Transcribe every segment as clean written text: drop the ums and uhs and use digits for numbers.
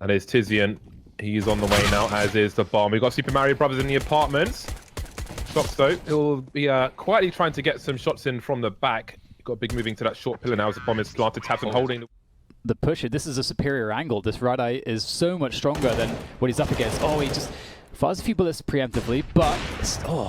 And it's Tizian. He's on the way now, as is the bomb. We've got Super Mario Brothers in the apartments. Shox, though, he'll be quietly trying to get some shots in from the back. Got Big moving to that short pillar now as the bomb is slanted. Tabson holding the pusher. This is a superior angle. This Red Eye is so much stronger than what he's up against. Oh, he just fires a few bullets preemptively, but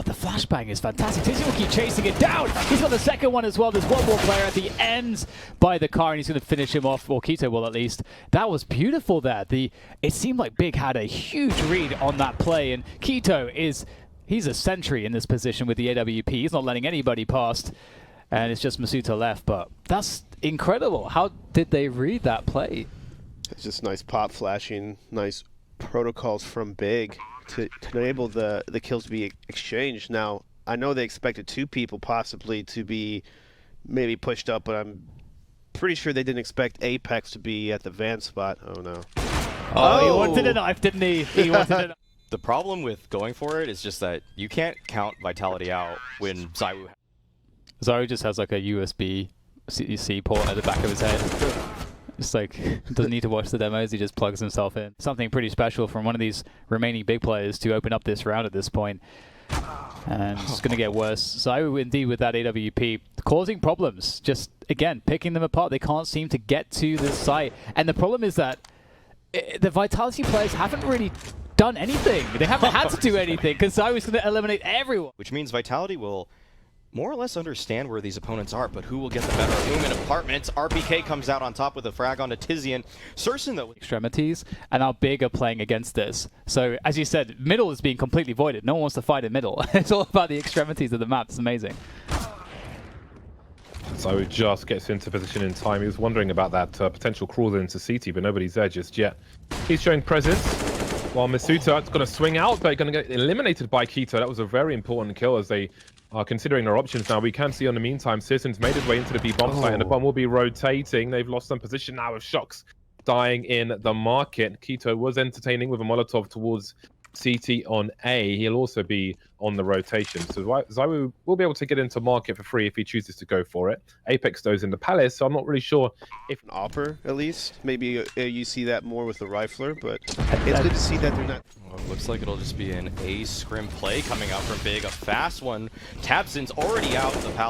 the flashbang is fantastic. Tizian will keep chasing it down. He's got the second one as well. There's one more player at the end by the car, and he's going to finish him off, or Quito will at least. That was beautiful there. It seemed like Big had a huge read on that play, and Quito he's a sentry in this position with the AWP. He's not letting anybody past. And it's just Masuta left, but that's incredible. How did they read that play? It's just nice pop flashing, nice protocols from Big to enable the kills to be exchanged. Now, I know they expected two people possibly to be maybe pushed up, but I'm pretty sure they didn't expect Apex to be at the van spot. Oh, no. Oh, he wanted a knife, didn't he? He wanted a knife. The problem with going for it is just that you can't count Vitality out when ZywOo. ZywOo just has like a USB-C port at the back of his head. Just like, doesn't need to watch the demos, he just plugs himself in. Something pretty special from one of these remaining big players to open up this round at this point. And it's going to get worse. ZywOo indeed with that AWP, causing problems. Just, again, picking them apart. They can't seem to get to the site. And the problem is that the Vitality players haven't really done anything. They haven't had to do anything because ZywOo's going to eliminate everyone. Which means Vitality will more or less understand where these opponents are, but who will get the better room in apartments? RPK comes out on top with a frag onto Tizian. Surson, though, extremities, and how Big are playing against this. So, as you said, middle is being completely voided. No one wants to fight in middle. It's all about the extremities of the map. It's amazing. So just gets into position in time. He was wondering about that potential crawl into CT, but nobody's there just yet. He's showing presence, while Masuta is going to swing out, but going to get eliminated by Quito. That was a very important kill as they are considering their options now. We can see on the meantime, Citizens made his way into the B bomb site, and the bomb will be rotating. They've lost some position now with Shox dying in the market. Quito was entertaining with a Molotov towards CT on A. He'll also be on the rotation. So ZywOo will be able to get into market for free if he chooses to go for it. Apex though is in the Palace, so I'm not really sure if... An Opper, at least. Maybe you see that more with the Rifler, but it's good to see that they're not... Well, it looks like it'll just be an A scrim play coming out from Big. A fast one. Tabson's already out the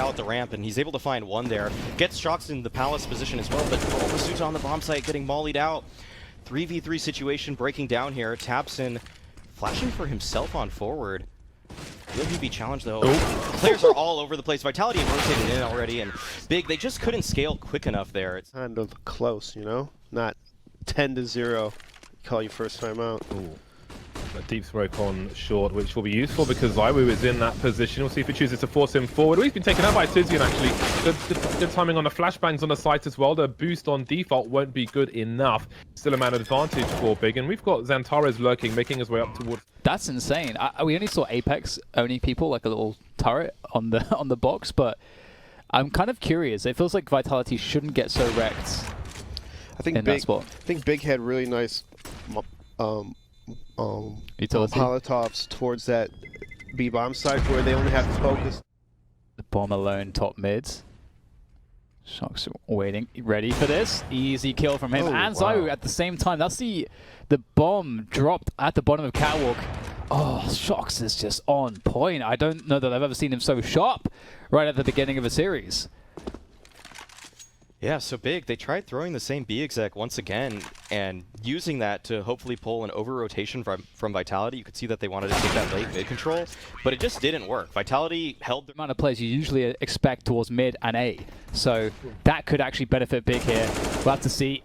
out the ramp, and he's able to find one there. Gets Shox in the Palace position as well, but Masuta on the bomb site getting mollied out. 3v3 situation breaking down here. Tabson flashing for himself on forward. Will he be challenged though? Oh. Players are all over the place. Vitality had rotated in already, and Big, they just couldn't scale quick enough there. It's kind of close, you know? Not 10-0. Call you first time out. Ooh. A deep smoke on short, which will be useful because ZywOo is in that position. We'll see if he chooses to force him forward. Oh, he's been taken out by Tizian, actually. Good timing on the flashbangs on the site as well. The boost on default won't be good enough. Still a man advantage for Big, and we've got XANTARES lurking, making his way up towards... That's insane. We only saw Apex owning people, like a little turret on the box, but I'm kind of curious. It feels like Vitality shouldn't get so wrecked in that spot. I think Big had really nice... Molotovs towards that B-bomb site where they only have to focus. The bomb alone top mid. Shox waiting, ready for this. Easy kill from him and ZywOo at the same time. That's the bomb dropped at the bottom of Catwalk. Oh, Shox is just on point. I don't know that I've ever seen him so sharp right at the beginning of a series. Yeah, so Big, they tried throwing the same B exec once again and using that to hopefully pull an over-rotation from Vitality. You could see that they wanted to take that late mid control, but it just didn't work. Vitality held the amount of players you usually expect towards mid and A. So that could actually benefit Big here. We'll have to see.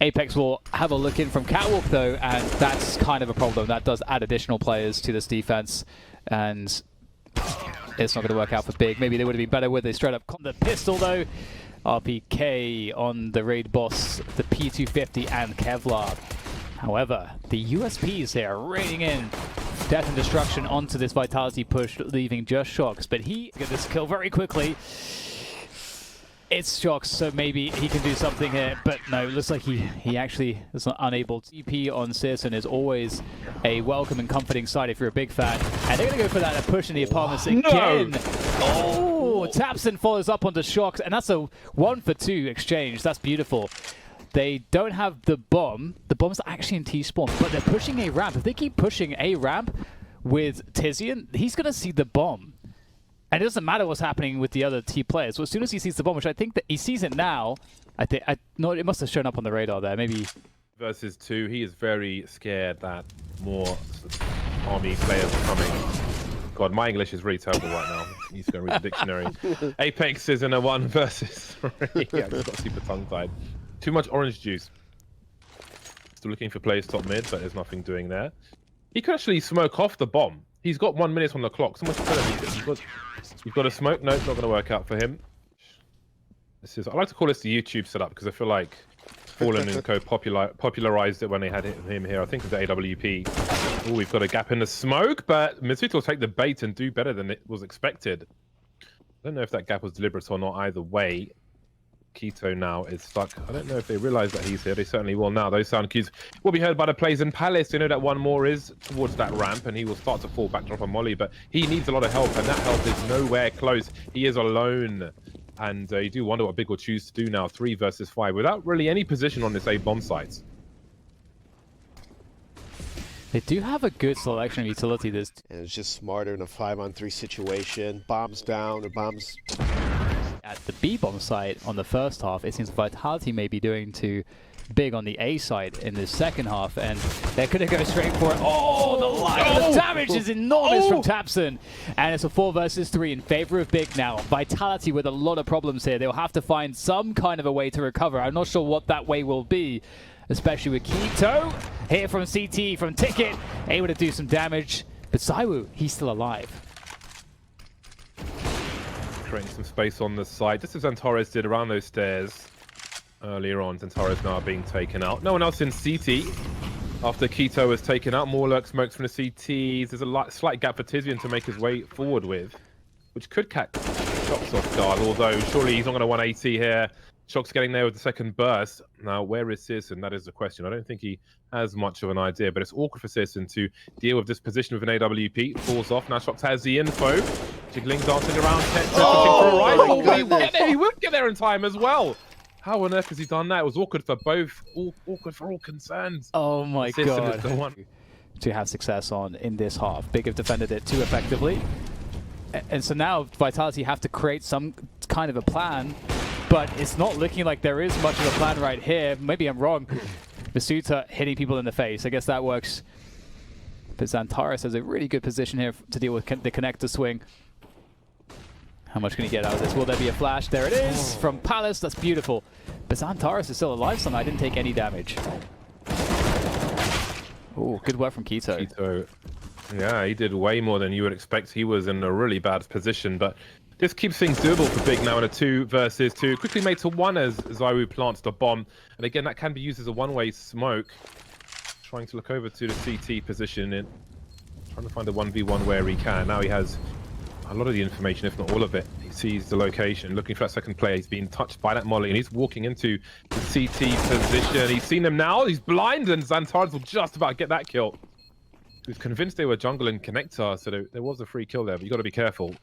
Apex will have a look in from Catwalk though, and that's kind of a problem. That does add additional players to this defense, and it's not going to work out for Big. Maybe they would have been better with a straight up the pistol though. RPK on the raid boss, the P250 and Kevlar. However, the USPs here raining in death and destruction onto this Vitality push, leaving just Shox. But he gets this kill very quickly. It's Shox, so maybe he can do something here. But no, it looks like he actually is unable. TP on Citizen is always a welcome and comforting sight if you're a big fan. And they're going to go for that push in the apartments again. No. Oh, Tabson follows up onto Shox, and that's a 1-for-2 exchange. That's beautiful. they don't have the bomb. The bomb's actually in T-spawn, but they're pushing a ramp. If they keep pushing a ramp with Tizian, he's going to see the bomb. And it doesn't matter what's happening with the other T players. So as soon as he sees the bomb, which I think that he sees it now, no, it must have shown up on the radar there. Maybe versus 2, he is very scared that more army players are coming. God, my English is really terrible right now. He's going to read the dictionary. Apex is in a 1 versus 3. Yeah, I just got super tongue-tied. Too much orange juice. Still looking for players top mid, but there's nothing doing there. He could actually smoke off the bomb. He's got 1 minute on the clock. Someone should tell him you've got a smoke. No, it's not going to work out for him. I like to call this the YouTube setup because I feel like Fallen and Co popularized it when they had him here. I think it's the AWP. Oh, we've got a gap in the smoke, but Mitsuto will take the bait and do better than it was expected. I don't know if that gap was deliberate or not either way. Keto now is stuck. I don't know if they realize that he's here. They certainly will now. Those sound cues will be heard by the players in Palace. They know that one more is towards that ramp and he will start to fall back, drop a molly, but he needs a lot of help and that help is nowhere close. He is alone. And you do wonder what Big will choose to do now, 3 versus 5, without really any position on this A bomb site. they do have a good selection of utility. And it's just smarter in a 5-on-3 situation. Bombs down or bombs... At the B bomb site on the first half, it seems Vitality may be doing to Big on the A side in the second half, and they're going to go straight for it. Oh, the line! The damage is enormous from Tapson, and it's a 4 versus 3 in favor of Big now. Vitality with a lot of problems here. They'll have to find some kind of a way to recover. I'm not sure what that way will be, especially with Keto here from CT, from Ticket, able to do some damage. But ZywOo, he's still alive. Creating some space on the side, just as XANTARES did around those stairs earlier on. XANTARES now being taken out. No one else in CT after Keto was taken out. More lurk smokes from the CTs. There's a slight gap for Tizian to make his way forward with, which could catch Shox off guard, although surely he's not going to 180 here. Shox getting there with the second burst. Now, where is Searson? That is the question. I don't think he has much of an idea, but it's awkward for Searson to deal with this position with an AWP. Falls off. Now Shox has the info. Jiggling, dancing around. He wouldn't get there in time as well. How on earth has he done that? It was awkward for both. Awkward for all concerned. Oh my god. Is the one to have success on in this half. Big have defended it too effectively. And so now Vitality have to create some kind of a plan, but it's not looking like there is much of a plan right here. Maybe I'm wrong. Masuta hitting people in the face. I guess that works. But XANTARES has a really good position here to deal with the connector swing. How much can he get out of this? Will there be a flash? There it is from Palace. That's beautiful. But XANTARES is still alive somehow. I didn't take any damage. Oh, good work from Keto. Keto, yeah, he did way more than you would expect. He was in a really bad position, but this keeps things doable for Big now in a 2 versus 2. Quickly made to 1 as ZywOo plants the bomb. And again, that can be used as a one-way smoke. Trying to look over to the CT position and trying to find a 1v1 where he can. Now he has a lot of the information, if not all of it. He sees the location, looking for that second player. He's being touched by that molly, and he's walking into the CT position. He's seen them now. He's blind, and XANTARES will just about get that kill. He was convinced they were jungle and connector, so there was a free kill there, but you got to be careful.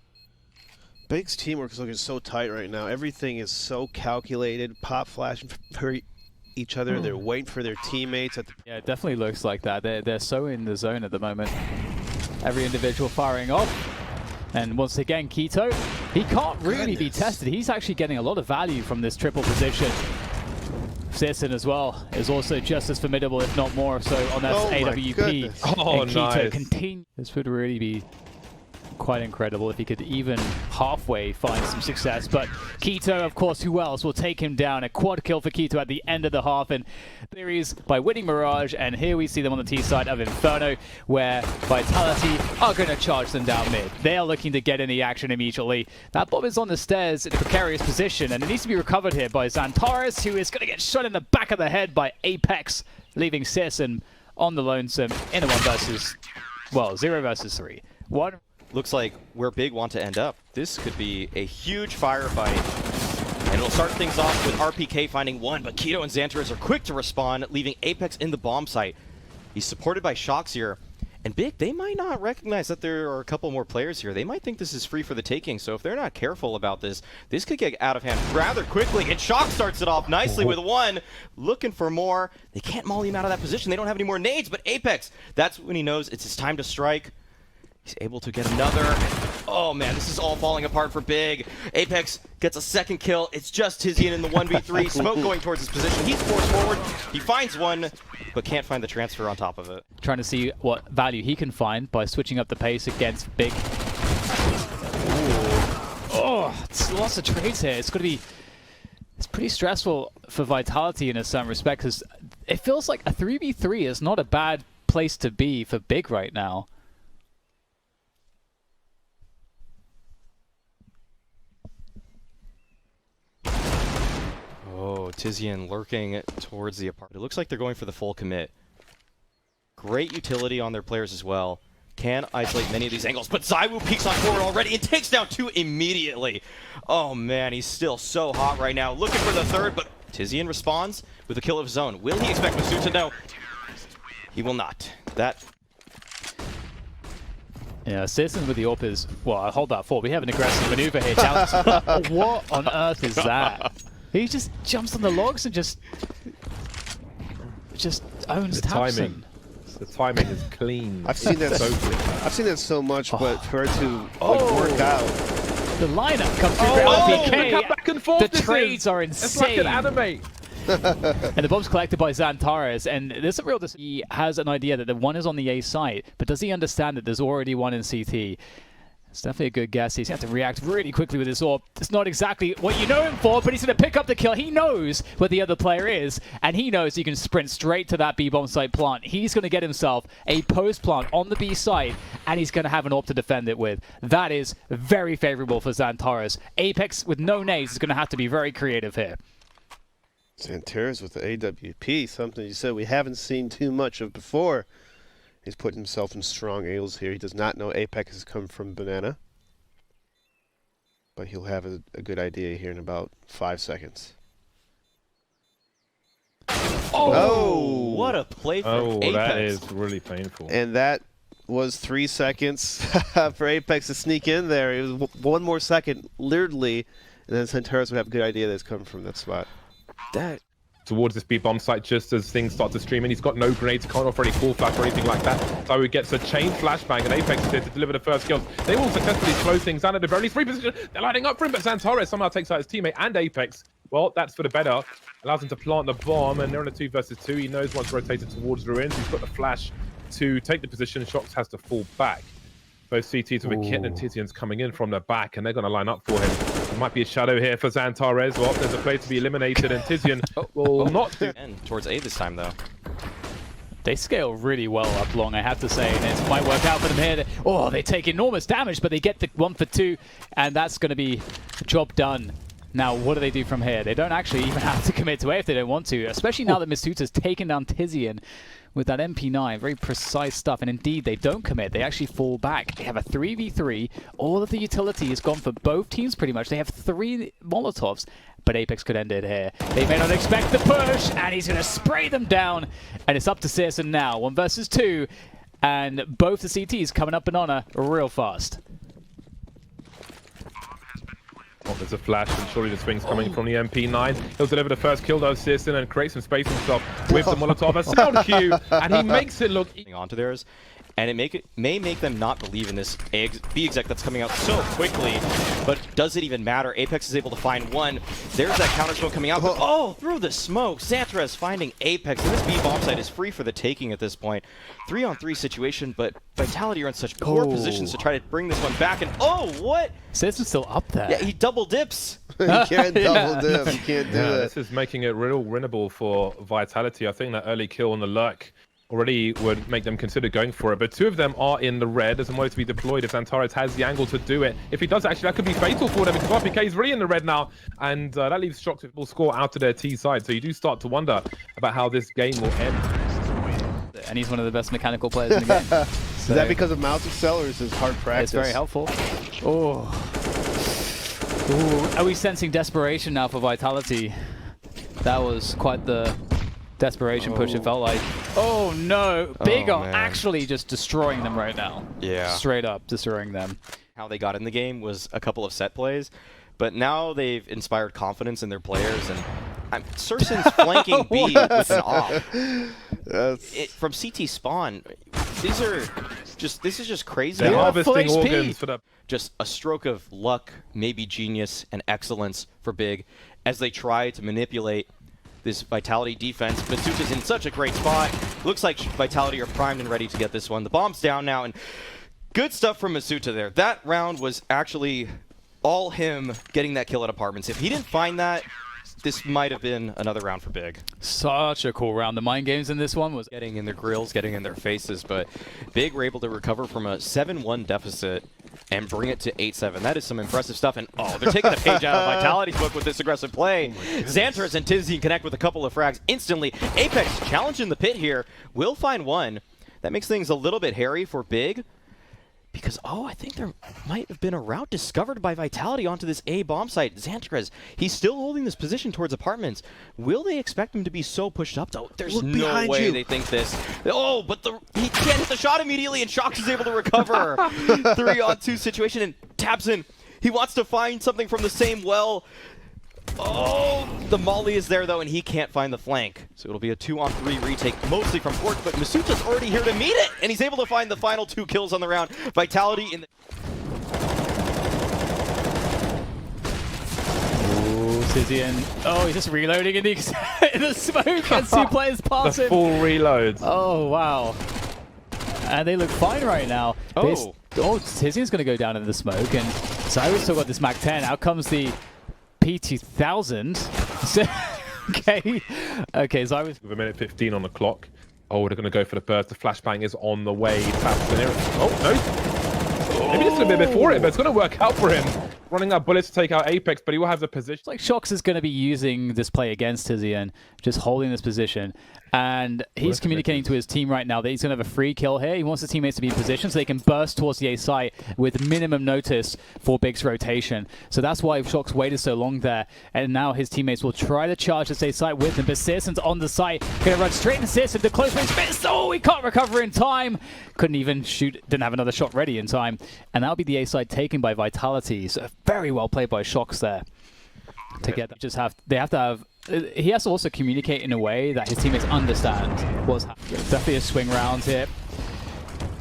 Big's teamwork is looking so tight right now. Everything is so calculated. Pop flashing for each other. They're waiting for their teammates. Yeah, it definitely looks like that. They're so in the zone at the moment. Every individual firing off. And once again, Keto, he can't really be tested. He's actually getting a lot of value from this triple position. Searson as well is also just as formidable, if not more so, on that AWP. Oh, and Keto nice. continue. This would really be quite incredible if he could even halfway find some success. But Keto, of course, who else will take him down? A quad kill for Keto at the end of the half, and there is by winning Mirage. And here we see them on the T side of Inferno, where Vitality are going to charge them down mid. They are looking to get in the action immediately. That bomb is on the stairs in a precarious position, and it needs to be recovered here by XANTARES, who is going to get shot in the back of the head by Apex, leaving Searson on the lonesome in a 0 versus 3. Looks like where Big want to end up. This could be a huge firefight. And it'll start things off with RPK finding 1, but Keto and XANTARES are quick to respond, leaving Apex in the bomb site. He's supported by Shox here. And Big, they might not recognize that there are a couple more players here. They might think this is free for the taking, so if they're not careful about this, this could get out of hand rather quickly. And Shock starts it off nicely with one, looking for more. They can't molly him out of that position. They don't have any more nades, but Apex, that's when he knows it's his time to strike. He's able to get another. Oh man, this is all falling apart for Big. Apex gets a second kill. It's just Tizian in the 1v3. Smoke going towards his position. He's forced forward. He finds one, but can't find the transfer on top of it. Trying to see what value he can find by switching up the pace against Big. Oh, it's lots of trades here. It's pretty stressful for Vitality in a certain respect, because it feels like a 3v3 is not a bad place to be for Big right now. Oh, Tizian lurking towards the apartment. It looks like they're going for the full commit. Great utility on their players as well. Can isolate many of these angles, but ZywOo peeks on forward already and takes down two immediately. Oh man, he's still so hot right now. Looking for the third, but Tizian responds with a kill of his own. Will he expect Masuta? No. He will not. That... Yeah, Citizen with the AWP is... Well, hold that thought. We have an aggressive maneuver here. What on earth is that? He just jumps on the logs and just owns Tapson. The timing is clean. I've seen that. So clean. I've seen that so much, but for it to work out. The lineup comes through for LPK. Look how back and forth The trades are insane. It's like an anime. And the bomb's collected by XANTARES, and there's a real... He has an idea that the one is on the A site, but does he understand that there's already one in CT? It's definitely a good guess. He's going to have to react really quickly with his AWP. It's not exactly what you know him for, but he's going to pick up the kill. He knows where the other player is, and he knows he can sprint straight to that B-bomb site plant. He's going to get himself a post plant on the B site, and he's going to have an AWP to defend it with. That is very favorable for XANTARES. Apex with no nades is going to have to be very creative here. XANTARES with the AWP, something you said we haven't seen too much of before. He's putting himself in strong angles here. He does not know Apex has come from Banana. But he'll have a good idea here in about 5 seconds. Oh! What a play from Apex. Oh, that is really painful. And that was 3 seconds for Apex to sneak in there. It was one more second, literally, and then XANTARES would have a good idea that's coming from that spot. That... Towards this B-bomb site just as things start to stream in. He's got no grenades, can't offer any full flash or anything like that. ZywOo gets a chain flashbang, and Apex is here to deliver the first kills. They will successfully slow things down at the very least. Free position, they're lining up for him, but XANTARES somehow takes out his teammate and Apex. Well, that's for the better. Allows him to plant the bomb, and they're in a 2 versus 2. He knows once rotated towards ruins. He's got the flash to take the position. Shox has to fall back. Both CTs with Kitten and Tizian's coming in from the back, and they're going to line up for him. There might be a shadow here for XANTARES. Well, there's a player to be eliminated, and Tizian will not do... And towards A this time, though. They scale really well up long, I have to say, and it might work out for them here. Oh, they take enormous damage, but they get the 1 for 2, and that's going to be the job done. Now, what do they do from here? They don't actually even have to commit to A if they don't want to, especially now that Masuta's taken down Tizian with that MP9. Very precise stuff, and indeed, they don't commit. They actually fall back. They have a 3v3. All of the utility is gone for both teams, pretty much. They have 3 Molotovs, but Apex could end it here. They may not expect the push, and he's going to spray them down, and it's up to Citizen now. 1 versus 2, and both the CTs coming up Banana real fast. Oh, there's a flash, and surely the swing's coming from the MP9. He'll deliver the first kill, though, Citizen, and create some space himself with the Molotov. A sound cue, and he makes it look... onto theirs, and it may make them not believe in this B exec that's coming out so quickly, but does it even matter? Apex is able to find one. There's that counter smoke coming out, but oh, through the smoke, XANTARES finding Apex, and this B bomb site is free for the taking at this point. 3-on-3 situation, but Vitality are in such poor positions to try to bring this one back, and oh, what? Citizen's still up there. Yeah, he double dips. You can't double dip. You can't do that. This is making it real winnable for Vitality. I think that early kill on the lurk already would make them consider going for it, but 2 of them are in the red. There's a motor to be deployed if XANTARES has the angle to do it. If he does, actually, that could be fatal for them, because RPK is really in the red now, and that leaves Shox with full score out to their T side, so you do start to wonder about how this game will end. And he's one of the best mechanical players in the game. So is that because of mouse accelerators? Is hard practice? It's very helpful. Oh. Ooh. Are we sensing desperation now for Vitality? That was quite the Desperation push, it felt like. Oh no! Big are man. actually just destroying them right now. Yeah. Straight up destroying them. How they got in the game was a couple of set plays, but now they've inspired confidence in their players, and Sursen's flanking B with an op. From CT spawn, this is just crazy. They're Yeah, harvesting full HP. organs for the... Just a stroke of luck, maybe genius, and excellence for Big as they try to manipulate this Vitality defense. Masuka's in such a great spot. Looks like Vitality are primed and ready to get this one. The bomb's down now, and good stuff from Masuta there. That round was actually all him getting that kill at Apartments. If he didn't find that, this might have been another round for Big. Such a cool round. The mind games in this one was Getting in their grills, getting in their faces, but Big were able to recover from a 7-1 deficit and bring it to 8-7. That is some impressive stuff, and oh, they're taking the page out of Vitality's book with this aggressive play. XANTARES and Tizian connect with a couple of frags instantly. Apex challenging the pit here, will find one. That makes things a little bit hairy for Big, because, oh, I think there might have been a route discovered by Vitality onto this A bomb site. XANTARES, he's still holding this position towards Apartments. Will they expect him to be so pushed up? Oh, there's no way they think this. Oh, but he can't hit the shot immediately, and Shox is able to recover. 3-on-2 situation, and Tabson, he wants to find something from the same well. Oh, the molly is there, though, and he can't find the flank. So it'll be a 2-on-3 retake, mostly from Pork, but Masuta's already here to meet it, and he's able to find the final 2 kills on the round. Vitality in the... Tizian. Oh, he's just reloading in the, in the smoke as 2 players pass The him. full reloads. Oh, wow. And they look fine right now. Oh. Tizian's going to go down in the smoke, and ZywOo's still got this Mac 10. Out comes the P2000. Okay, ZywOo's... With a minute 15 on the clock. Oh, they're going to go for the burst. The flashbang is on the way. Oh, no. Maybe just a bit before it, but it's going to work out for him. Running out bullets to take out Apex, but he will have the position. It's like Shox is going to be using this play against Tizian, just holding this position. And he's communicating to his team right now that he's going to have a free kill here. He wants his teammates to be in position so they can burst towards the A site with minimum notice for Big's rotation. So that's why Shox waited so long there. And now his teammates will try to charge this A site with him. But Searson's on the site. Going to run straight into Searson. The close range miss. Oh, he can't recover in time. Couldn't even shoot. Didn't have another shot ready in time. And that'll be the A site taken by Vitality. So very well played by Shox there. To get that. They have to have... He has to also communicate in a way that his teammates understand what's happening. Definitely a swing round here,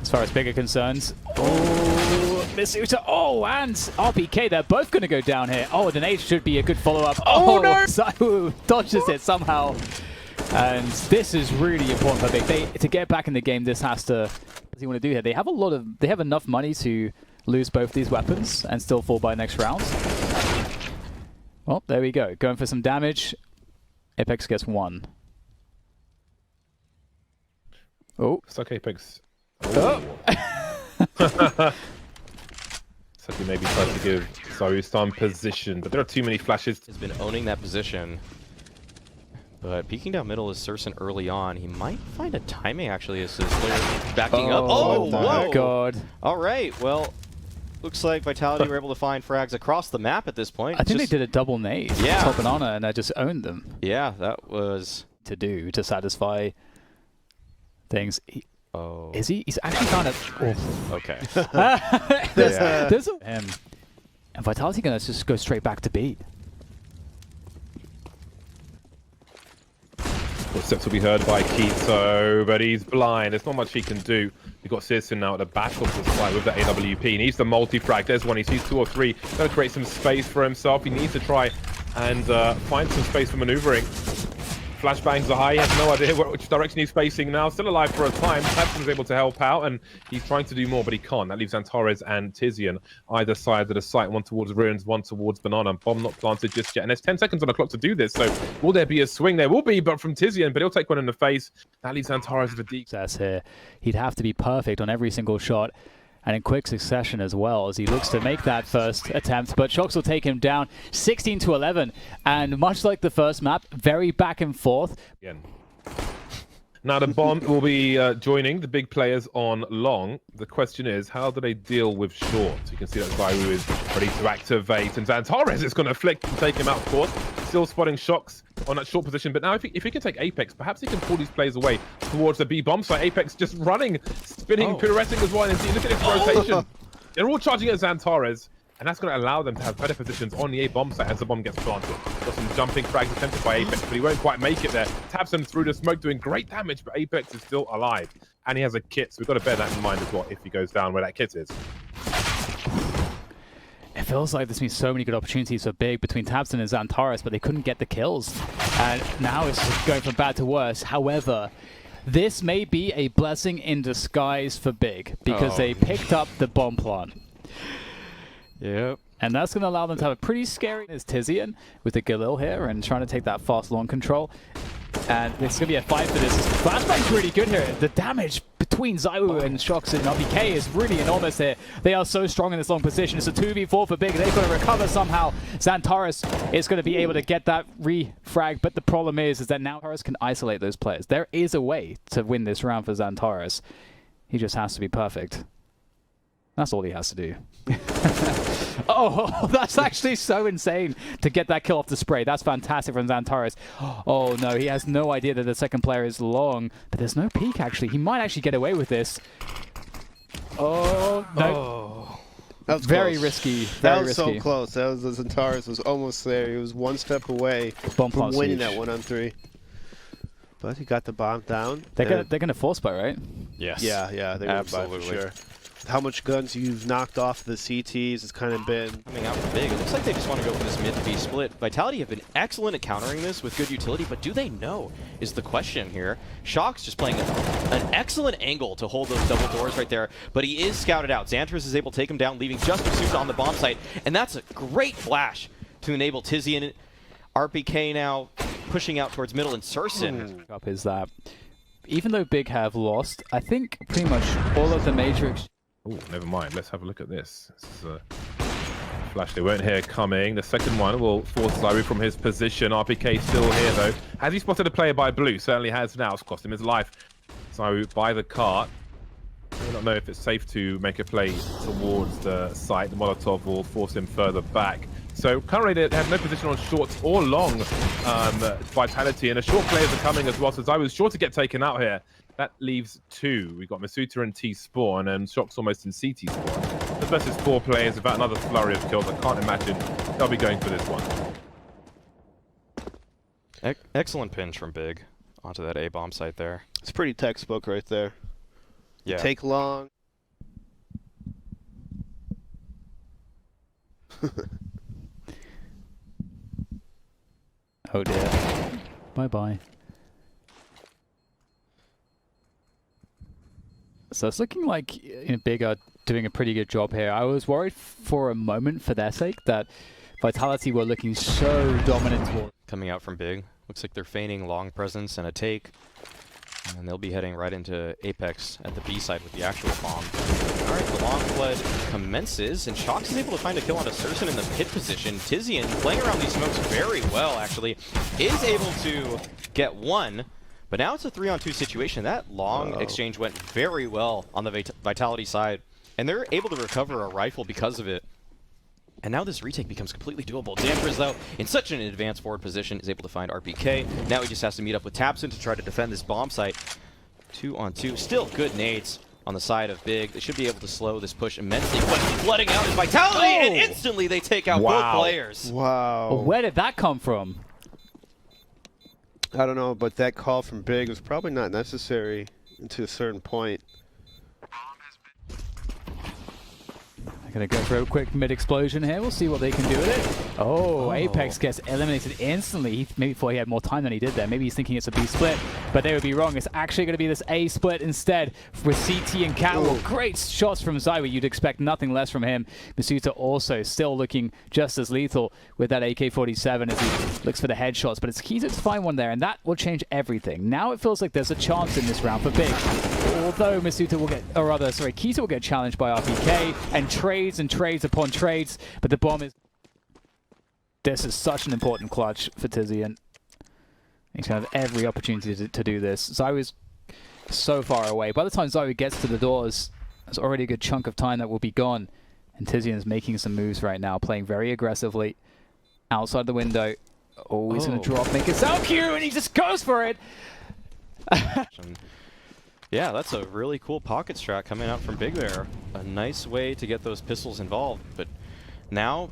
as far as Big are concerned. Oh, Masuta. Oh, and RPK. They're both going to go down here. Oh, the nade should be a good follow-up. Oh, no! ZywOo dodges it somehow. And this is really important for Big. To get back in the game, this has to... What does he want to do here? They have enough money to lose both these weapons and still fall by next round. Well, there we go. Going for some damage. Apex gets 1. Oh. Looks like Apex. Oh. So he maybe tries to give ZywOo some position, but there are too many flashes. Has been owning that position. But peeking down middle is Sursen early on. He might find a timing, actually, as his player backing up. Oh, my God. All right, well, looks like Vitality were able to find frags across the map at this point. I think they did a double nade. Yeah. Top banana, and I just owned them. Yeah, that was... To do, to satisfy things. Oh. Is he? He's actually kind of... Oh. Okay. There's a... And Vitality going to just go straight back to B. Footsteps will be heard by Keto, but he's blind. There's not much he can do. We've got Searson now at the back of this fight with the AWP. He needs the multi-frag. There's one. He sees 2 or 3. Going to create some space for himself. He needs to try and find some space for maneuvering. Flashbangs are high. He has no idea which direction he's facing now. Still alive for a time. Tabson's able to help out, and he's trying to do more, but he can't. That leaves XANTARES and Tizian either side of the site. One towards Ruins, one towards Banana. Bomb not planted just yet. And there's 10 seconds on the clock to do this, so will there be a swing? There will be, but from Tizian, but he'll take one in the face. That leaves XANTARES with a deep... Here. He'd have to be perfect on every single shot, and in quick succession as well, as he looks to make that first attempt. But Shox will take him down 16-11, and much like the first map, very back and forth. Again. Now the bomb will be joining the big players on long. The question is, how do they deal with short? You can see that ZywOo is ready to activate, and XANTARES is going to flick and take him out, of course. Still spotting Shox on that short position. But now if he can take Apex, perhaps he can pull these players away towards the B bomb site. Apex just running, spinning, pirouetting as well. And see, look at this rotation. They're all charging at XANTARES. And that's going to allow them to have better positions on the A bomb site as the bomb gets planted. Got some jumping frags attempted by Apex, but he won't quite make it there. Taps him through the smoke, doing great damage, but Apex is still alive. And he has a kit, so we've got to bear that in mind as well if he goes down where that kit is. It feels like there's been so many good opportunities for Big between Tabson and XANTARES, but they couldn't get the kills. And now it's just going from bad to worse. However, this may be a blessing in disguise for Big, because they picked up the bomb plant. Yep. And that's going to allow them to have a pretty scary... Is Tizian with the Galil here and trying to take that fast long control. And it's going to be a fight for this. Flashbang's really good here. The damage between ZywOo and Shox and RPK is really enormous here. They are so strong in this long position. It's a 2v4 for Big. They've got to recover somehow. XANTARES is going to be able to get that refrag, but the problem is that now XANTARES can isolate those players. There is a way to win this round for XANTARES. He just has to be perfect. That's all he has to do. Oh, that's actually so insane to get that kill off the spray. That's fantastic from XANTARES. Oh no, he has no idea that the second player is long, but there's no peek actually. He might actually get away with this. Oh, no. Oh. That was very close. risky. That Very was risky. so close. That was XANTARES was almost there. He was one step away Bomb from plant's winning huge. that 1-on-3. But he got the bomb down. They're gonna force buy, right? Yes. Yeah, they're gonna buy for sure. How much guns you've knocked off the CTs has kind of been... Coming out from Big. It looks like they just want to go for this mid to B split. Vitality have been excellent at countering this with good utility, but do they know is the question here. Shox just playing an excellent angle to hold those double doors right there, but he is scouted out. XANTARES is able to take him down, leaving just Pursuit on the bomb site, and that's a great flash to enable Tizian. RPK now pushing out towards middle, and Surson. Up is that even though Big have lost, I think pretty much all of the major... Oh, never mind. Let's have a look at this. This is a flash they weren't hear coming. The second one will force ZywOo from his position. RPK still here, though. Has he spotted a player by blue? Certainly has now. It's cost him his life. ZywOo by the cart. I do not know if it's safe to make a play towards the site. The Molotov will force him further back. So currently they have no position on shorts or long Vitality, and the short players are coming as well. So ZywOo's sure to get taken out here. That leaves two. We've got Masuta and T spawn, and Shox almost in CT spawn. The versus 4 players, about another flurry of kills. I can't imagine they'll be going for this one. Excellent pinch from Big onto that A bomb site there. It's pretty textbook right there. Yeah. Take long. Oh dear. Bye-bye. So it's looking like Big are doing a pretty good job here. I was worried for a moment for their sake that Vitality were looking so dominant toward... Coming out from Big. Looks like they're feigning long presence and a take. And they'll be heading right into Apex at the B side with the actual bomb. Alright, the long flood commences, and Shox is able to find a kill onto Surson in the pit position. Tizian, playing around these smokes very well, actually, is able to get one. But now it's a 3-on-2 situation. That long exchange went very well on the Vitality side, and they're able to recover a rifle because of it. And now this retake becomes completely doable. XANTARES, though, in such an advanced forward position, is able to find RPK. Now he just has to meet up with Tabson to try to defend this bomb site. 2-on-2. Still good nades on the side of Big. They should be able to slow this push immensely. But flooding out is Vitality, and instantly they take out both players. Wow. Where did that come from? I don't know, but that call from Big was probably not necessary to a certain point. I'm going to go for a quick mid-explosion here. We'll see what they can do with it. Oh, Apex gets eliminated instantly. He maybe thought he had more time than he did there. Maybe he's thinking it's a B split, but they would be wrong. It's actually going to be this A split instead with CT and Catwalk. Great shots from ZywOo. You'd expect nothing less from him. Masuta also still looking just as lethal with that AK-47 as he looks for the headshots, but it's key to find one there, and that will change everything. Now it feels like there's a chance in this round for Big. Although Masuta will get, or rather, sorry, Keita will get challenged by RPK, and trades and trades upon trades, but the bomb is... This is such an important clutch for Tizian. He's going to have every opportunity to do this. ZywOo is so far away. By the time ZywOo gets to the doors, there's already a good chunk of time that will be gone. And Tizian is making some moves right now, playing very aggressively outside the window. Oh, he's going to drop, make it sound cute, and he just goes for it. Yeah, that's a really cool pocket strat coming out from Big there. A nice way to get those pistols involved, but now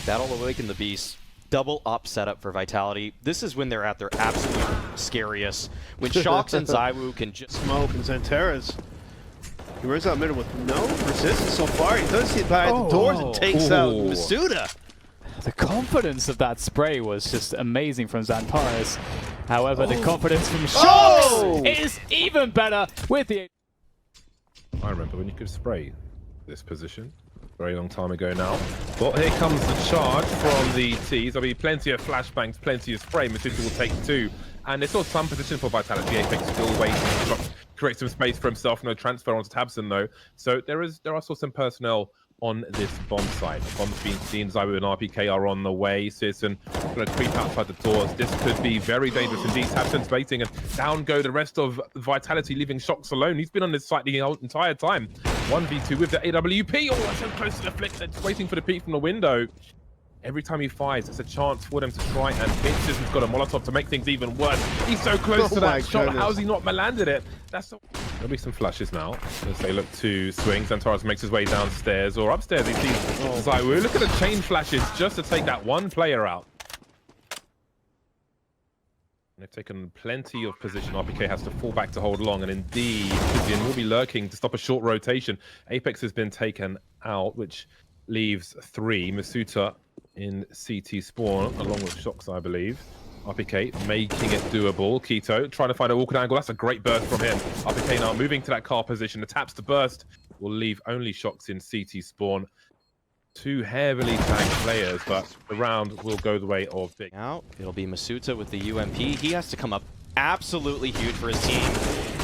that'll awaken the beast. Double up setup for Vitality. This is when they're at their absolute scariest. When Shox and ZywOo can just Smoke and XANTARES. He runs out middle with no resistance so far. He does see by the doors and takes out Masuda. The confidence of that spray was just amazing from XANTARES. However, the confidence from Shox is even better with the... I remember when you could spray this position. Very long time ago now. Well, here comes the charge from the T's. There'll be plenty of flashbangs, plenty of spray. Masuda will take 2. And there's still some position for Vitality. Apex still waiting to create some space for himself. No transfer onto tabseN though. So there are still some personnel on this bomb site. The bomb's being seen. ZywOo and RPK are on the way. CSGO going to creep outside the doors. This could be very dangerous indeed. tabseN's waiting, and down go the rest of Vitality, leaving Shox alone. He's been on this site the entire time. 1v2 with the AWP. Oh, that's so close to the flick. It's waiting for the peek from the window. Every time he fires, it's a chance for them to try and hit. CSGO's got a Molotov to make things even worse. He's so close to that shot. How's he not landed it? There'll be some flashes now as they look to swing. XANTARES makes his way downstairs or upstairs. He sees ZywOo. Look at the chain flashes just to take that one player out. They've taken plenty of position. RPK has to fall back to hold long, and indeed, Tizian will be lurking to stop a short rotation. Apex has been taken out, which leaves 3. Masuda in CT spawn, along with Shox, I believe. RPK making it doable. Keto trying to find an awkward angle. That's a great burst from him. RPK now moving to that car position. The taps to burst will leave only Shox in CT spawn. 2 heavily tagged players, but the round will go the way of Big. Now it'll be Masuda with the UMP. He has to come up absolutely huge for his team,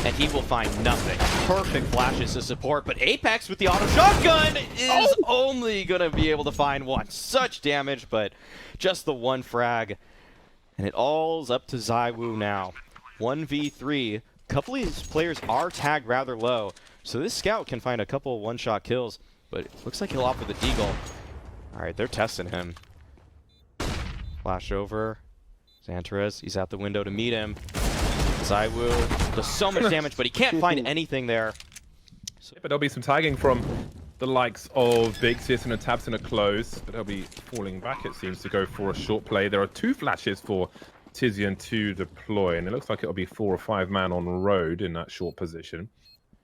and he will find nothing. Perfect flashes to support, but Apex with the auto shotgun is only going to be able to find 1. Such damage, but just the 1 frag. And it all's up to ZywOo now. 1v3. A couple of these players are tagged rather low, so this scout can find a couple one-shot kills, but it looks like he'll opt for the deagle. All right, they're testing him. Flash over. XANTARES, he's out the window to meet him. ZywOo does so much damage, but he can't find anything there. So but there'll be some tagging from the likes of Big. CSGO and tabseN are close, but they'll be falling back, it seems, to go for a short play. There are 2 flashes for Tizian to deploy, and it looks like it'll be 4 or 5 man on road in that short position.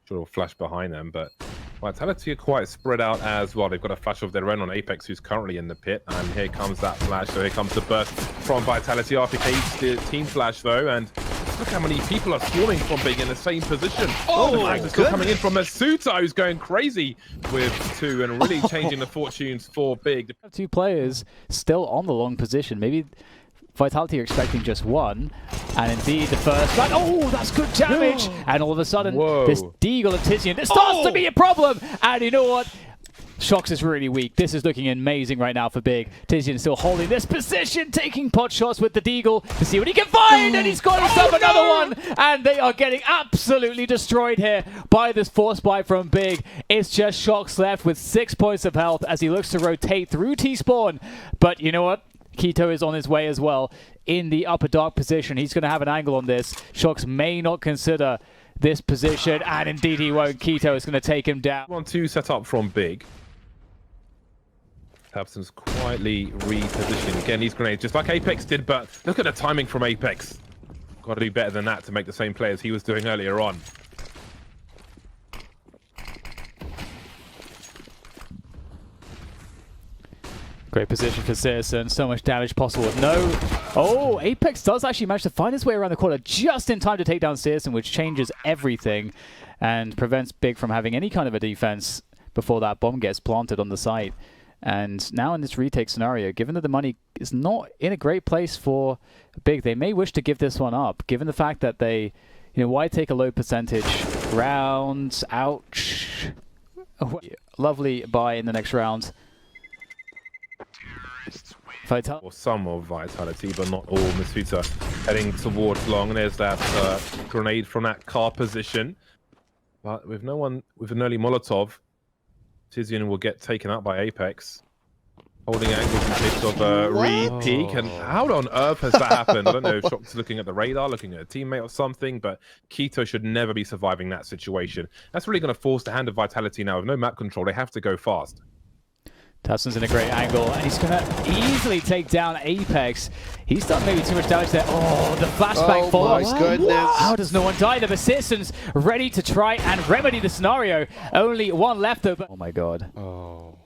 Sure, it'll flash behind them, but Vitality are quite spread out as well. They've got a flash of their own on Apex, who's currently in the pit, and here comes that flash. So here comes the burst from Vitality. RPK the team flash though, and look how many people are swarming from Big in the same position. The flags are still coming in from Masuda, who's going crazy with 2 and really changing the fortunes for Big. 2 players still on the long position. Maybe Vitality are expecting just 1, and indeed the first flag. Oh, that's good damage! And all of a sudden, this deagle of Tizian, this starts to be a problem! And you know what? Shox is really weak. This is looking amazing right now for Big. Tizian still holding this position, taking pot shots with the deagle to see what he can find, and he's got himself another one! And they are getting absolutely destroyed here by this force buy from Big. It's just Shox left with 6 points of health as he looks to rotate through T-spawn. But you know what? Keto is on his way as well in the upper dark position. He's going to have an angle on this. Shox may not consider this position, and indeed he won't. Keto is going to take him down. 1-2 set up from Big. tabseN's quietly repositioning again these grenades, just like Apex did, but look at the timing from Apex. Got to do better than that to make the same play as he was doing earlier on. Great position for CSGO, so much damage possible with no... Oh, Apex does actually manage to find his way around the corner just in time to take down CSGO, which changes everything and prevents Big from having any kind of a defense before that bomb gets planted on the site. And now in this retake scenario, given that the money is not in a great place for Big, they may wish to give this one up, given the fact that they, you know, why take a low percentage rounds? Ouch. Lovely buy in the next round. Or some of Vitality, but not all. Masuda heading towards long, and there's that grenade from that car position. But with no one with an early Molotov, Tizian will get taken out by Apex. Holding angles in case of a re-peek. And how on earth has that happened? I don't know if Shock's looking at the radar, looking at a teammate or something, but Keto should never be surviving that situation. That's really going to force the hand of Vitality now. With no map control, they have to go fast. Tabsen's in a great angle, and he's going to easily take down Apex. He's done maybe too much damage there. Oh, the flashback follow. Oh my goodness. How does no one die? The Persistence ready to try and remedy the scenario. Only one left though. Oh my god. Oh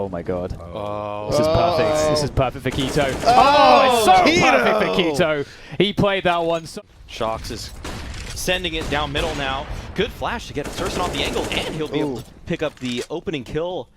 my god. Oh. This is perfect. This is perfect for Keto. Oh, it's so perfect for Keto. He played that one so... Shox is sending it down middle now. Good flash to get Serson off the angle, and he'll be able to pick up the opening kill.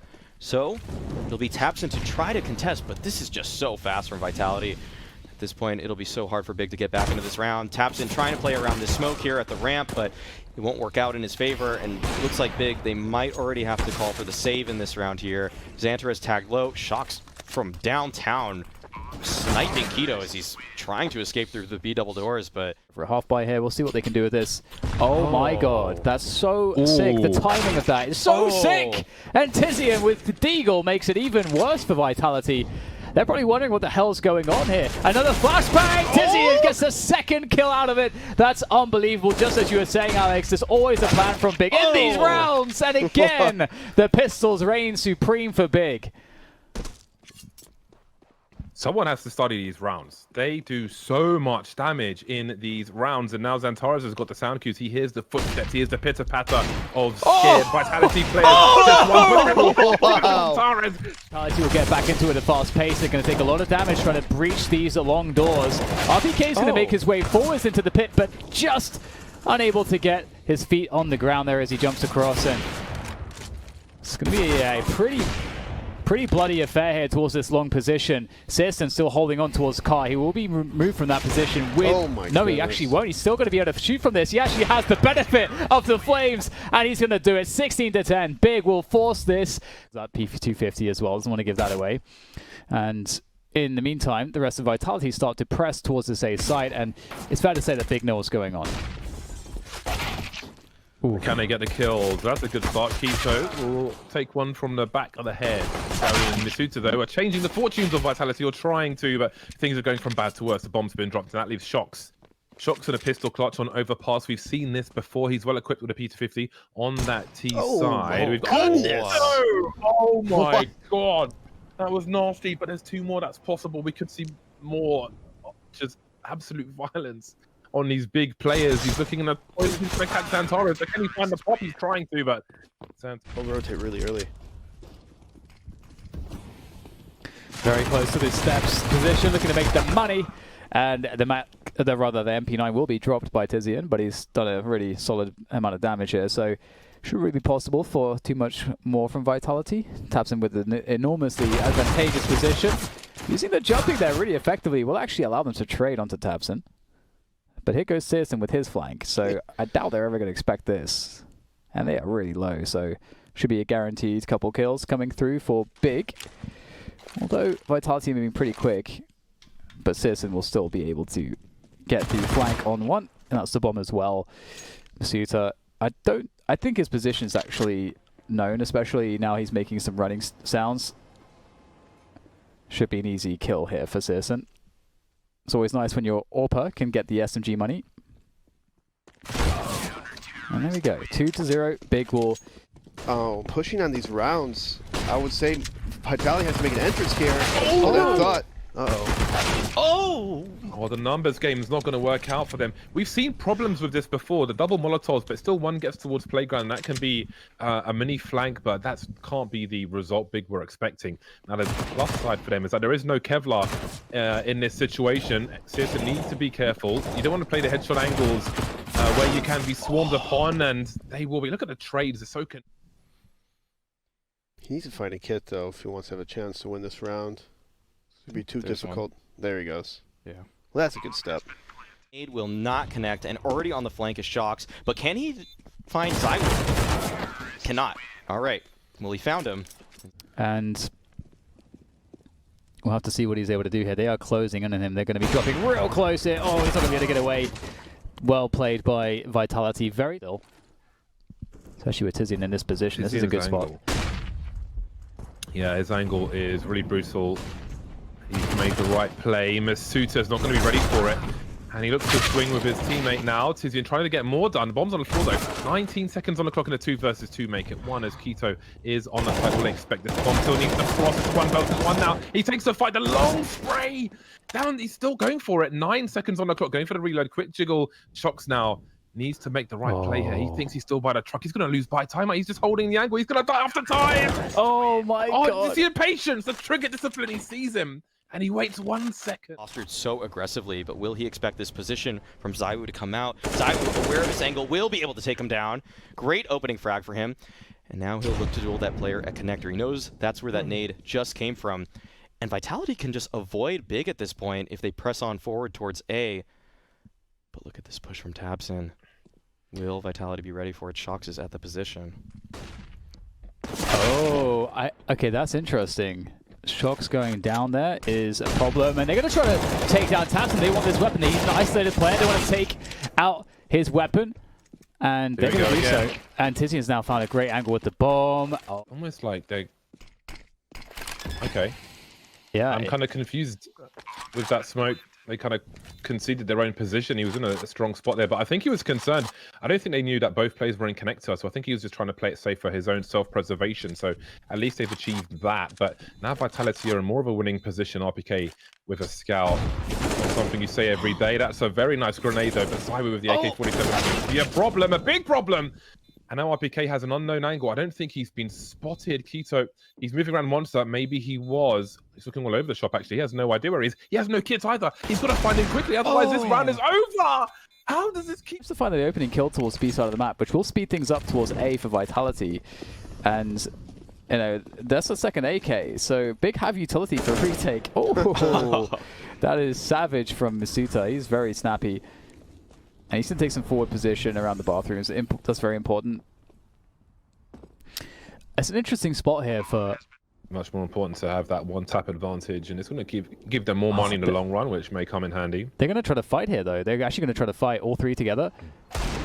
So, it'll be Tabsen to try to contest, but this is just so fast from Vitality. At this point, it'll be so hard for Big to get back into this round. Tabsen trying to play around this smoke here at the ramp, but it won't work out in his favor, and it looks like Big, they might already have to call for the save in this round here. XANTARES tagged low. Shox from downtown sniping Keto as he's trying to escape through the B double doors, but... For a half by here, we'll see what they can do with this. Oh my god, that's so sick. The timing of that is so sick! And Tizian with Deagle makes it even worse for Vitality. They're probably wondering what the hell's going on here. Another flashbang! Tizian gets the second kill out of it. That's unbelievable. Just as you were saying, Alex, there's always a plan from Big in these rounds. And again, the pistols reign supreme for Big. Someone has to study these rounds. They do so much damage in these rounds, and now XANTARES has got the sound cues. He hears the footsteps. He hears the pitter-patter of scared Vitality players. XANTARES. Vitality will get back into it at fast pace. They're going to take a lot of damage trying to breach these long doors. RPK is going to make his way forwards into the pit, but just unable to get his feet on the ground there as he jumps across. And it's going to be a pretty bloody affair here towards this long position. Siston still holding on towards Kai. He will be removed from that position with... No, he actually won't. He's still going to be able to shoot from this. He actually has the benefit of the flames, and he's going to do it. 16-10. Big will force this. That P250 as well. Doesn't want to give that away. And in the meantime, the rest of Vitality start to press towards this A site, and it's fair to say that Big knows what's going on. Ooh. Can they get the kills? That's a good start. Keto will take one from the back of the head. Gary and Misuta, though, are changing the fortunes of Vitality, or trying to, but things are going from bad to worse. The bomb's been dropped, and that leaves Shox. Shox and a pistol clutch on overpass. We've seen this before. He's well equipped with a P250 on that T side. We've got... Oh my god. That was nasty, but there's two more that's possible. We could see more just absolute violence on these big players. He's looking in the point. He's going to catch XANTARES. Can he find the pop? He's trying to, but He'll rotate really early. Very close to this steps position, looking to make the money. And the MP9 will be dropped by Tizian, but he's done a really solid amount of damage here. So should really be possible for too much more from Vitality. Taps him with an enormously advantageous position. Using the jumping there really effectively will actually allow them to trade onto Tabsen. But here goes Searson with his flank, so I doubt they're ever going to expect this. And they are really low, so should be a guaranteed couple kills coming through for Big. Although Vitality moving pretty quick, but Searson will still be able to get the flank on one, and that's the bomb as well. Masuta, I think his position is actually known, especially now he's making some running sounds. Should be an easy kill here for Searson. It's always nice when your AWPer can get the SMG money. And there we go, 2-0. Big will... Oh, pushing on these rounds. I would say Vitality has to make an entrance here. Oh, thought. Oh, the numbers game is not going to work out for them. We've seen problems with this before, the double Molotovs, but still one gets towards playground. That can be a mini flank, but that can't be the result Big were expecting. Now, the plus side for them is that there is no Kevlar in this situation. Searson needs to be careful. You don't want to play the headshot angles where you can be swarmed upon, and they will be. Look at the trades. They're so... He needs to find a kit, though, if he wants to have a chance to win this round. It'd be too difficult. There he goes. Yeah. Well, that's a good step. Aid will not connect, and already on the flank is Shox, but can he find ZywOo? Cannot. All right. Well, he found him. And we'll have to see what he's able to do here. They are closing in on him. They're going to be dropping real close here. Oh, he's not going to be able to get away. Well played by Vitality. Very still. Especially with Tizian in this position. This is a good spot. Yeah, his angle is really brutal. He's made the right play. Masuta's not going to be ready for it. And he looks to swing with his teammate now. Tizian trying to get more done. Bombs on the floor though. 19 seconds on the clock in a 2 versus 2 make it 1 as Keto is on the side. We'll expect this bomb still needs to frost. It's 1 versus 1 now. He takes the fight. The long spray down. He's still going for it. 9 seconds on the clock. Going for the reload. Quick jiggle. Shox now needs to make the right play here. He thinks he's still by the truck. He's going to lose by time. He's just holding the angle. He's going to die after time. Oh my god. Oh, you see the patience, the trigger discipline. He sees him. And he waits 1 second. Postured so aggressively, but will he expect this position from ZywOo to come out? ZywOo, aware of this angle, will be able to take him down. Great opening frag for him. And now he'll look to duel that player at connector. He knows that's where that nade just came from. And Vitality can just avoid Big at this point if they press on forward towards A. But look at this push from tabseN. Will Vitality be ready for it? Shox is at the position. Oh, okay, that's interesting. Shox going down there is a problem, and they're going to try to take down tabseN. They want this weapon. He's an isolated player. They want to take out his weapon, and they're going to do so. And Tizian's now found a great angle with the bomb. Oh. Almost like they... Okay. Yeah. I'm kind of confused with that smoke. They kind of conceded their own position. He was in a strong spot there, but I think he was concerned. I don't think they knew that both players were in connector, so I think he was just trying to play it safe for his own self-preservation. So at least they've achieved that. But now Vitality are in more of a winning position. RPK with a scout. Not something you say every day. That's a very nice grenade though, but ZywOo with the AK-47. Yeah, problem, a big problem. And now RPK has an unknown angle. I don't think he's been spotted. Keto, he's moving around Monster. Maybe he was. He's looking all over the shop, actually. He has no idea where he is. He has no kits either. He's got to find him quickly. Otherwise, this round is over. How does this keep... to find the opening kill towards B side of the map, which will speed things up towards A for Vitality. And, you know, that's the second AK. So, Big have utility for retake. Oh, that is savage from Masuta. He's very snappy. And he's going to take some forward position around the bathrooms. That's very important. It's an interesting spot here for... Much more important to have that one tap advantage, and it's going to give them more money in the long run, which may come in handy. They're going to try to fight here, though. They're actually going to try to fight all three together.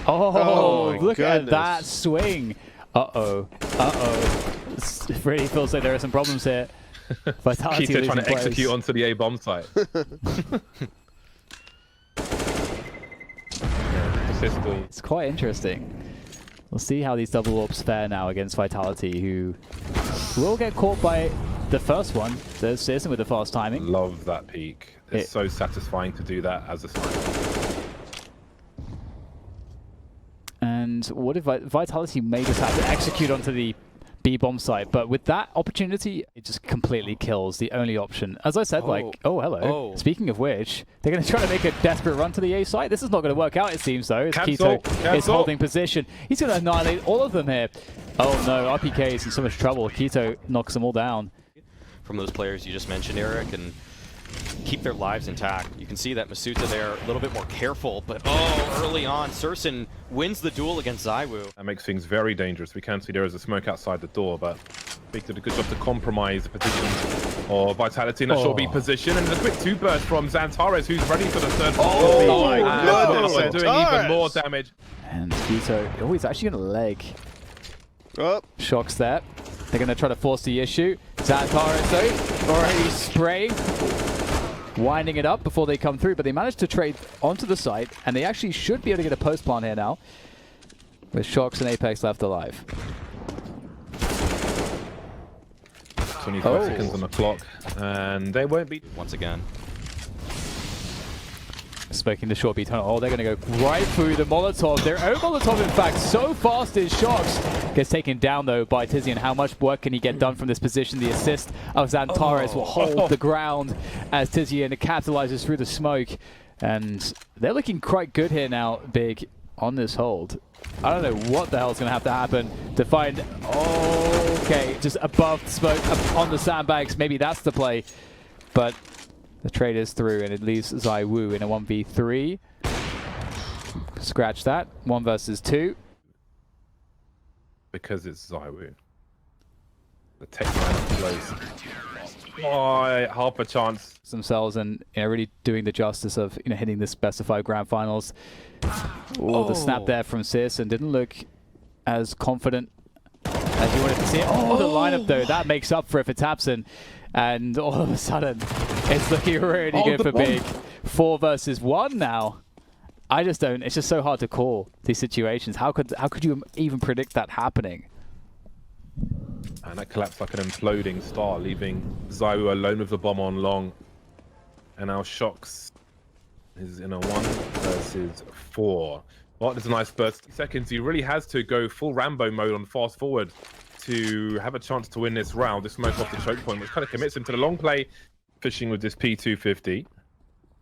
Oh, look at that swing. Uh-oh. Uh-oh. It really feels like there are some problems here. Vitality Keto trying to execute onto the A bomb site. It's quite interesting. We'll see how these double orbs fare now against Vitality, who will get caught by the first one. There's CSGO with the fast timing. Love that peek. It's so satisfying to do that as a sniper. And what if Vitality may just have to execute onto the B bomb site, but with that opportunity, it just completely kills the only option. As I said, oh, hello. Speaking of which, they're going to try to make a desperate run to the A site. This is not going to work out, it seems, though. As Keto is holding position. He's going to annihilate all of them here. Oh, no. RPK is in so much trouble. Keto knocks them all down. From those players you just mentioned, Eric, and keep their lives intact. You can see that Masuta there a little bit more careful, but early on, syrsoN wins the duel against ZywOo. That makes things very dangerous. We can see there is a smoke outside the door, but Big did a good job to compromise the position of Vitality in a short B position. And a quick 2-burst from XANTARES, who's ready for the third. Oh my goodness! Doing even more damage. And Keto, he's actually going to leg. Shox there. They're going to try to force the issue. XANTARES, though, already spraying. Winding it up before they come through, but they managed to trade onto the site, and they actually should be able to get a post plant here now, with Shox and Apex left alive. 25 seconds on the clock, and they won't be... Once again. Smoking the short B tunnel. Oh, they're going to go right through the Molotov. Their own Molotov, in fact, so fast is Shox. Gets taken down, though, by Tizian. How much work can he get done from this position? The assist of XANTARES will hold the ground as Tizian capitalizes through the smoke. And they're looking quite good here now, Big, on this hold. I don't know what the hell's going to have to happen to find... Okay, just above the smoke, up on the sandbags. Maybe that's the play. But... the trade is through, and it leaves ZywOo in a 1v3. Scratch that. 1 versus 2. Because it's ZywOo. The tech line close. Oh, half a chance. Themselves and really doing the justice of hitting the specified grand finals. The snap there from CSGO didn't look as confident as you wanted to see it. Oh, the lineup though, that makes up for it for Tabson. And all of a sudden, it's looking really good for Big. 4 versus 1 now. I just don't, it's just so hard to call these situations. How could you even predict that happening? And that collapsed like an imploding star, leaving ZywOo alone with the bomb on long. And now Shox is in a 1 versus 4. Well, there's a nice burst. Seconds, he really has to go full Rambo mode on fast forward to have a chance to win this round. This smoke off the choke point, which kind of commits him to the long play, fishing with this P250.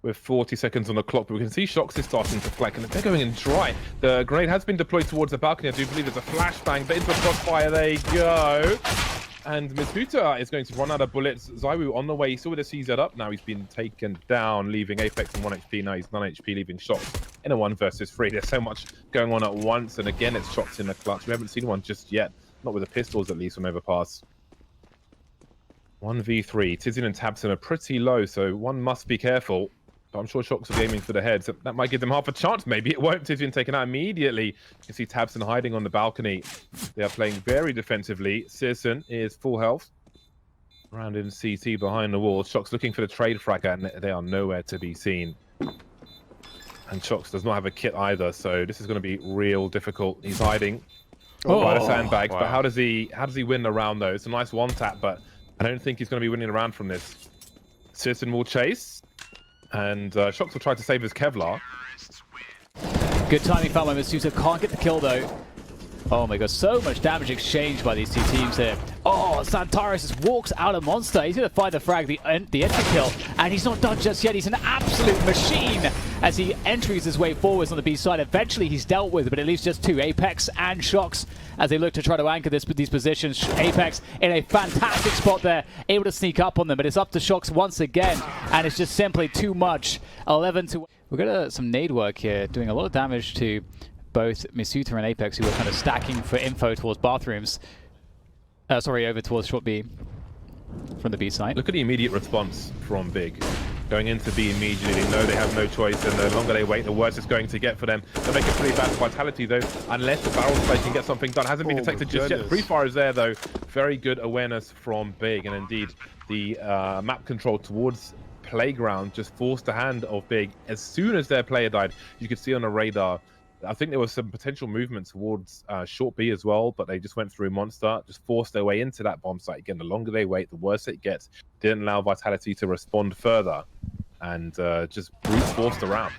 With 40 seconds on the clock, but we can see Shox is starting to fleck, and they're going in dry. The grenade has been deployed towards the balcony. I do believe there's a flashbang, but into a crossfire they go. And Misuta is going to run out of bullets. ZywOo on the way. He saw the CZ up. Now he's been taken down, leaving Apex in 1 HP. Now he's 9 HP, leaving Shox in a 1 versus 3. There's so much going on at once, and again, it's Shox in the clutch. We haven't seen one just yet. Not with the pistols, at least, on overpass. 1v3. Tizian and Tabson are pretty low, so one must be careful. But I'm sure Shox will be aiming for the head, so that might give them half a chance. Maybe it won't. Tizian taken out immediately. You can see Tabson hiding on the balcony. They are playing very defensively. Searson is full health. Around in CT behind the wall. Shox looking for the trade fragger, and they are nowhere to be seen. And Shox does not have a kit either, so this is going to be real difficult. He's hiding by the sandbags, but how does he win the round though? It's a nice one tap, but I don't think he's going to be winning the round from this. Searson will chase. And Shox will try to save his Kevlar. Good timing found by Misuta. Can't get the kill though. Oh my god, so much damage exchanged by these two teams here. Oh, XANTARES just walks out of Monster. He's going to find the frag, the entry kill. And he's not done just yet. He's an absolute machine as he entries his way forwards on the B side. Eventually he's dealt with, but it leaves just 2, Apex and Shox, as they look to try to anchor these positions. Apex in a fantastic spot there, able to sneak up on them, but it's up to Shox once again. And it's just simply too much. 11 to... We've got some nade work here, doing a lot of damage to both Misuta and Apex, who were kind of stacking for info towards bathrooms. Sorry, over towards short B from the B side. Look at the immediate response from Big. Going into B immediately, they know they have no choice, and the longer they wait, the worse it's going to get for them. They'll make a pretty bad vitality though, unless the barrel play can get something done. Hasn't been detected just yet. Free fire is there though. Very good awareness from Big, and indeed the map control towards Playground just forced the hand of Big. As soon as their player died, you could see on the radar, I think there was some potential movement towards short B as well, but they just went through Monster, just forced their way into that bomb site. Again, the longer they wait, the worse it gets. Didn't allow Vitality to respond further, and just brute forced around.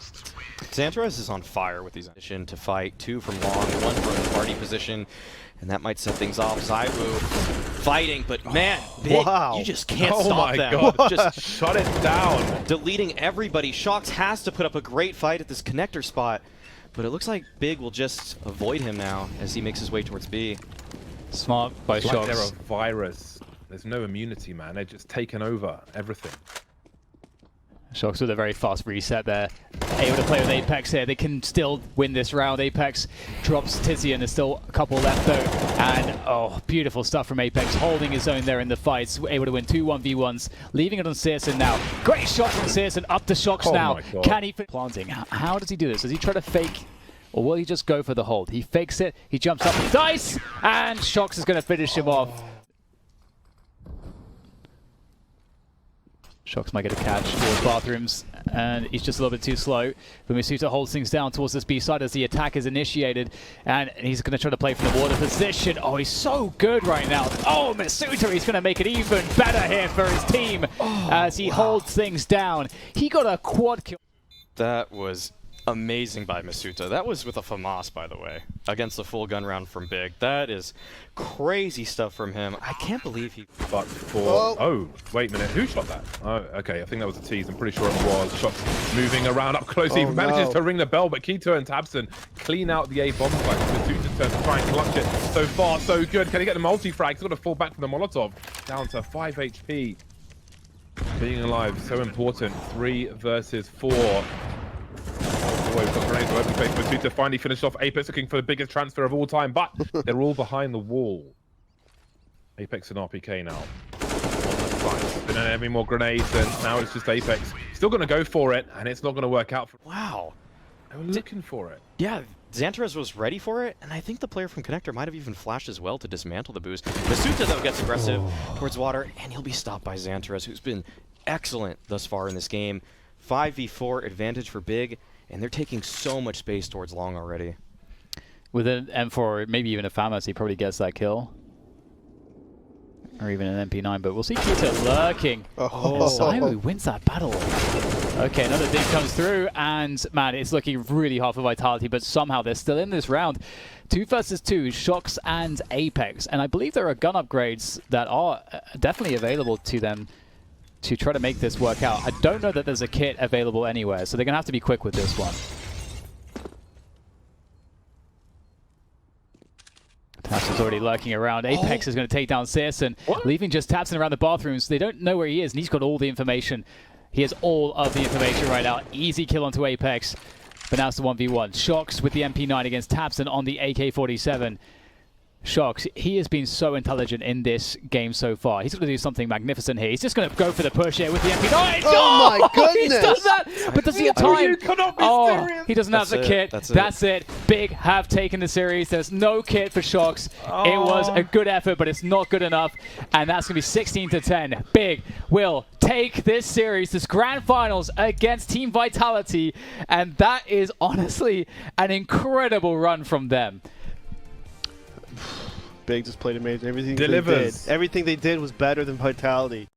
XANTARES is on fire with these position to fight. 2 from long, 1 from the party position, and that might set things off. ZywOo fighting, but man, Big, you just can't stop them. Oh my god, just shut it down. Deleting everybody. Shox has to put up a great fight at this connector spot. But it looks like Big will just avoid him now as he makes his way towards B. Smart by Shox. Like they're a virus. There's no immunity, man. They're just taking over everything. Shox with a very fast reset there. Able to play with Apex here. They can still win this round. Apex drops Tizian. There's still a couple left though. And oh, beautiful stuff from Apex, holding his own there in the fights. Able to win 2 1v1s, leaving it on Searson now. Great shot from Searson, up to Shox now. Can he planting? How does he do this? Does he try to fake, or will he just go for the hold? He fakes it, he jumps up and dice, and Shox is going to finish him off. Shox might get a catch towards bathrooms, and he's just a little bit too slow. But Misuta holds things down towards this B side as the attack is initiated, and he's going to try to play from the water position. Oh, he's so good right now. Oh, Misuta, he's going to make it even better here for his team as he holds things down. He got a quad kill. That was amazing by Misuta. That was with a FAMAS, by the way, against the full gun round from Big. That is crazy stuff from him. I can't believe he... But for... Oh, wait a minute. Who shot that? Oh, okay. I think that was a tease. I'm pretty sure it was. Shox moving around up close. He manages to ring the bell, but Keto and Tabson clean out the A bomb site. Misuta turns to try and clutch it. So far, so good. Can he get the multi-frag? He's got to fall back from the Molotov. Down to 5 HP. Being alive, so important. 3 versus 4. We've got grenades all over the place. Misuta finally finished off. Apex looking for the biggest transfer of all time, but they're all behind the wall. Apex and RPK now. They don't have any more grenades, and now it's just Apex. Still going to go for it, and it's not going to work out. Wow. They were looking for it. Yeah, XANTARES was ready for it, and I think the player from Connector might have even flashed as well to dismantle the boost. Masuta, though, gets aggressive towards water, and he'll be stopped by XANTARES, who's been excellent thus far in this game. 5v4 advantage for Big, and they're taking so much space towards long already. With an M4, maybe even a FAMAS, he probably gets that kill. Or even an MP9, but we'll see Kita lurking. ZywOo wins that battle. Okay, another dig comes through, and man, it's looking really hard for Vitality, but somehow they're still in this round. 2 versus 2, Shox and Apex, and I believe there are gun upgrades that are definitely available to them to try to make this work out. I don't know that there's a kit available anywhere, so they're going to have to be quick with this one. Tabs is already lurking around. Apex is going to take down Searson, leaving just Tabson around the bathrooms. They don't know where he is, and he's got all the information. He has all of the information right now. Easy kill onto Apex, but now it's the 1v1. Shox with the MP9 against Tabson on the AK-47. Shox, he has been so intelligent in this game so far. He's going to do something magnificent here. He's just going to go for the push here with the MP9. Oh my goodness! He's done that! But does he have time? He doesn't have the kit. That's it. Big have taken the series. There's no kit for Shox. It was a good effort, but it's not good enough. And that's going to be 16-10. Big will take this series, this grand finals against Team Vitality. And that is honestly an incredible run from them. Big just played amazing. Delivers. Everything they did was better than Vitality.